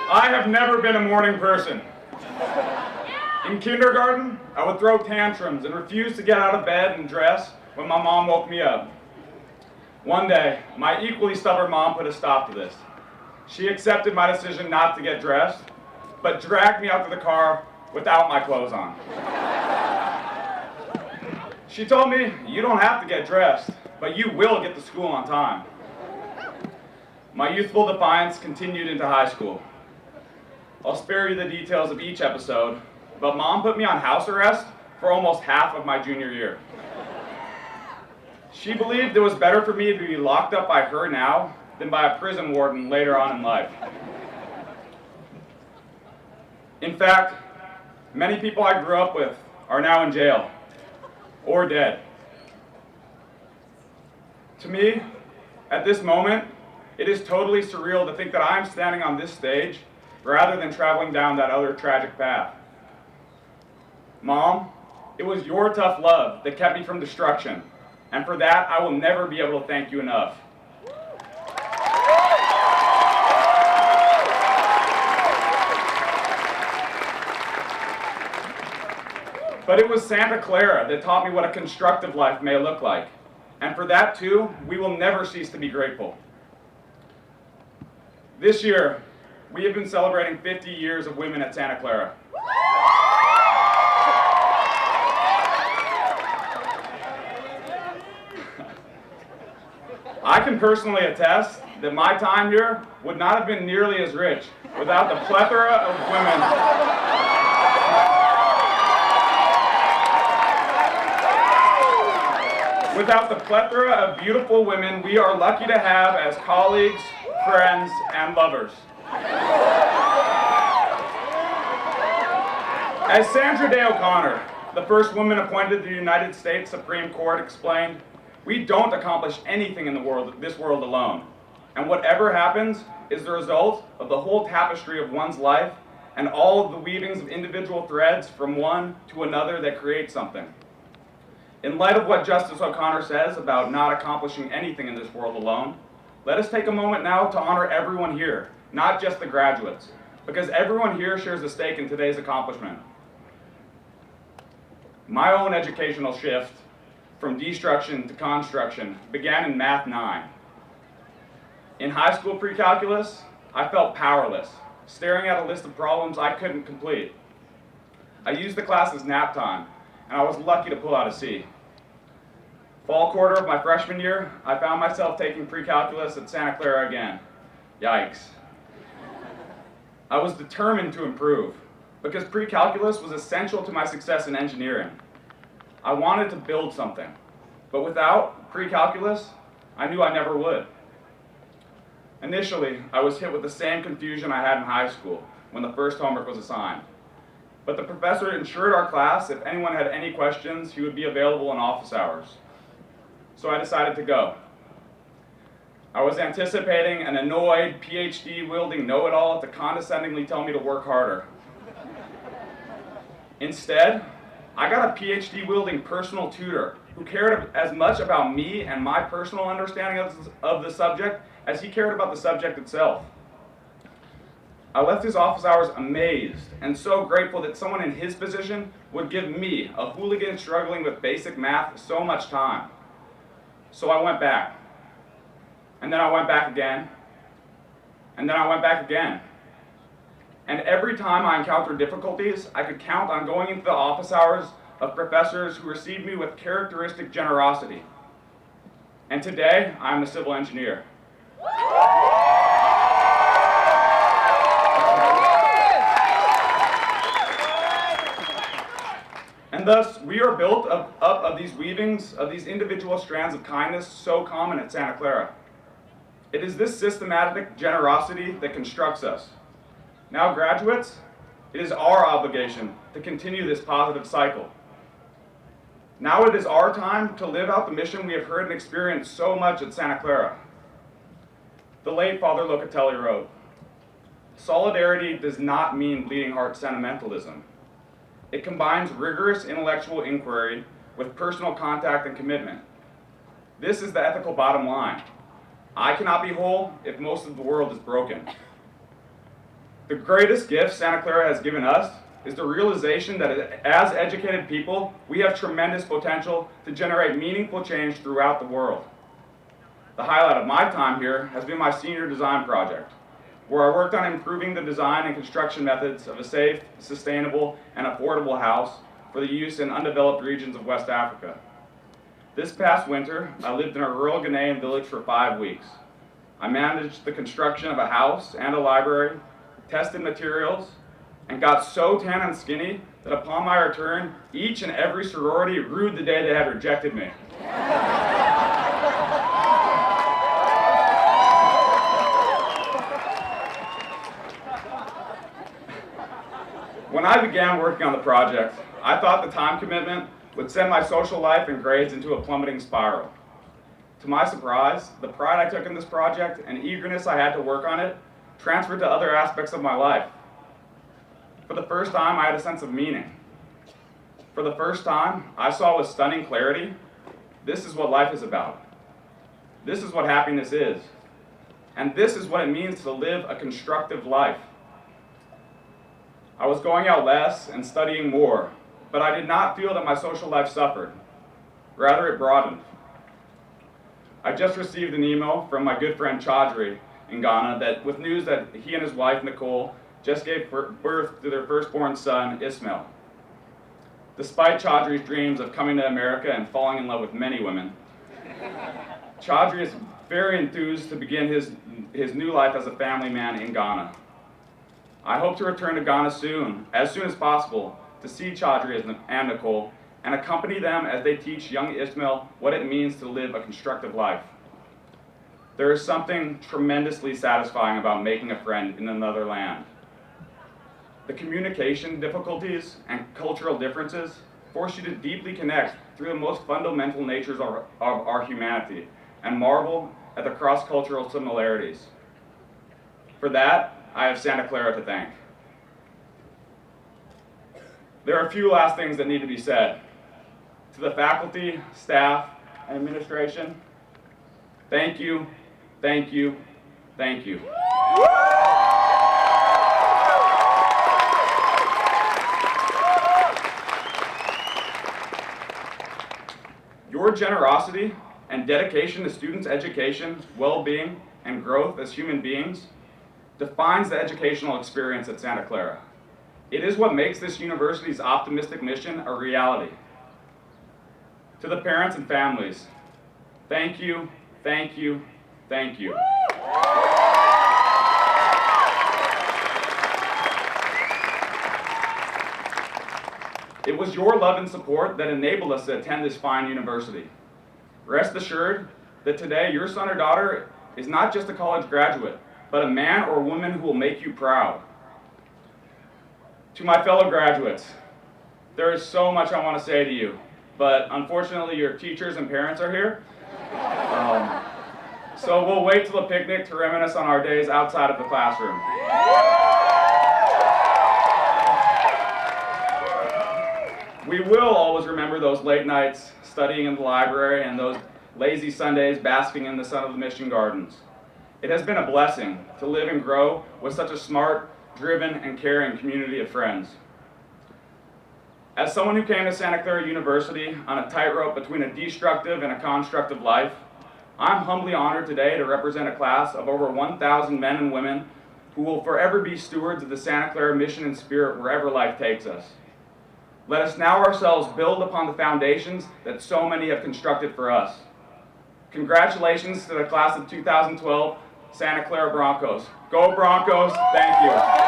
I have never been a morning person. In kindergarten, I would throw tantrums and refuse to get out of bed and dress when my mom woke me up. One day, my equally stubborn mom put a stop to this. She accepted my decision not to get dressed, but dragged me out to the car without my clothes on. She told me, "You don't have to get dressed, but you will get to school on time." My youthful defiance continued into high school. I'll spare you the details of each episode, but Mom put me on house arrest for almost half of my junior year. She believed it was better for me to be locked up by her now than by a prison warden later on in life. In fact, many people I grew up with are now in jail or dead. To me, at this moment, it is totally surreal to think that I'm standing on this stage rather than traveling down that other tragic path. Mom, it was your tough love that kept me from destruction, and for that I will never be able to thank you enough. But it was Santa Clara that taught me what a constructive life may look like, and for that too, we will never cease to be grateful. This year, we have been celebrating 50 years of women at Santa Clara. I can personally attest that my time here would not have been nearly as rich without the plethora of women. Without the plethora of beautiful women we are lucky to have as colleagues, friends, and lovers. As Sandra Day O'Connor, the first woman appointed to the United States Supreme Court, explained, "We don't accomplish anything in this world alone, and whatever happens is the result of the whole tapestry of one's life and all of the weavings of individual threads from one to another that create something." In light of what Justice O'Connor says about not accomplishing anything in this world alone, let us take a moment now to honor everyone here, not just the graduates, because everyone here shares a stake in today's accomplishment. My own educational shift from destruction to construction began in Math 9. In high school pre-calculus, I felt powerless, staring at a list of problems I couldn't complete. I used the class as nap time, and I was lucky to pull out a C. Fall quarter of my freshman year, I found myself taking pre-calculus at Santa Clara again. Yikes. I was determined to improve, because pre-calculus was essential to my success in engineering. I wanted to build something, but without pre-calculus, I knew I never would. Initially, I was hit with the same confusion I had in high school when the first homework was assigned. But the professor assured our class if anyone had any questions, he would be available in office hours. So I decided to go. I was anticipating an annoyed, PhD-wielding know-it-all to condescendingly tell me to work harder. Instead, I got a PhD-wielding personal tutor who cared as much about me and my personal understanding of the subject as he cared about the subject itself. I left his office hours amazed and so grateful that someone in his position would give me, a hooligan struggling with basic math, so much time. So I went back. And then I went back again. And then I went back again. And every time I encountered difficulties, I could count on going into the office hours of professors who received me with characteristic generosity. And today, I'm a civil engineer. And thus, we are built up of these weavings, of these individual strands of kindness so common at Santa Clara. It is this systematic generosity that constructs us. Now, graduates, it is our obligation to continue this positive cycle. Now it is our time to live out the mission we have heard and experienced so much at Santa Clara. The late Father Locatelli wrote, "Solidarity does not mean bleeding heart sentimentalism. It combines rigorous intellectual inquiry with personal contact and commitment. This is the ethical bottom line. I cannot be whole if most of the world is broken. The greatest gift Santa Clara has given us is the realization that as educated people, we have tremendous potential to generate meaningful change throughout the world. The highlight of my time here has been my senior design project, where I worked on improving the design and construction methods of a safe, sustainable, and affordable house for the use in undeveloped regions of West Africa. This past winter, I lived in a rural Ghanaian village for 5 weeks. I managed the construction of a house and a library, tested materials, and got so tan and skinny that upon my return, each and every sorority rued the day they had rejected me. When I began working on the project, I thought the time commitment would send my social life and grades into a plummeting spiral. To my surprise, the pride I took in this project and eagerness I had to work on it transferred to other aspects of my life. For the first time, I had a sense of meaning. For the first time, I saw with stunning clarity, this is what life is about. This is what happiness is. And this is what it means to live a constructive life. I was going out less and studying more, but I did not feel that my social life suffered. Rather, it broadened. I just received an email from my good friend Chaudhry in Ghana with news that he and his wife, Nicole, just gave birth to their firstborn son, Ismail. Despite Chaudhry's dreams of coming to America and falling in love with many women, Chaudhry is very enthused to begin his new life as a family man in Ghana. I hope to return to Ghana as soon as possible, to see Chaudhry and Nicole and accompany them as they teach young Ismail what it means to live a constructive life. There is something tremendously satisfying about making a friend in another land. The communication difficulties and cultural differences force you to deeply connect through the most fundamental natures of our humanity and marvel at the cross-cultural similarities. For that, I have Santa Clara to thank. There are a few last things that need to be said. To the faculty, staff, and administration, thank you, thank you, thank you. Your generosity and dedication to students' education, well-being, and growth as human beings defines the educational experience at Santa Clara. It is what makes this university's optimistic mission a reality. To the parents and families, thank you, thank you, thank you. It was your love and support that enabled us to attend this fine university. Rest assured that today your son or daughter is not just a college graduate, but a man or woman who will make you proud. To my fellow graduates, there is so much I want to say to you, but unfortunately your teachers and parents are here. So we'll wait till the picnic to reminisce on our days outside of the classroom. We will always remember those late nights studying in the library and those lazy Sundays basking in the sun of the Mission Gardens. It has been a blessing to live and grow with such a smart, driven, and caring community of friends. As someone who came to Santa Clara University on a tightrope between a destructive and a constructive life, I'm humbly honored today to represent a class of over 1,000 men and women who will forever be stewards of the Santa Clara mission and spirit wherever life takes us. Let us now ourselves build upon the foundations that so many have constructed for us. Congratulations to the class of 2012 Santa Clara Broncos. Go Broncos, thank you.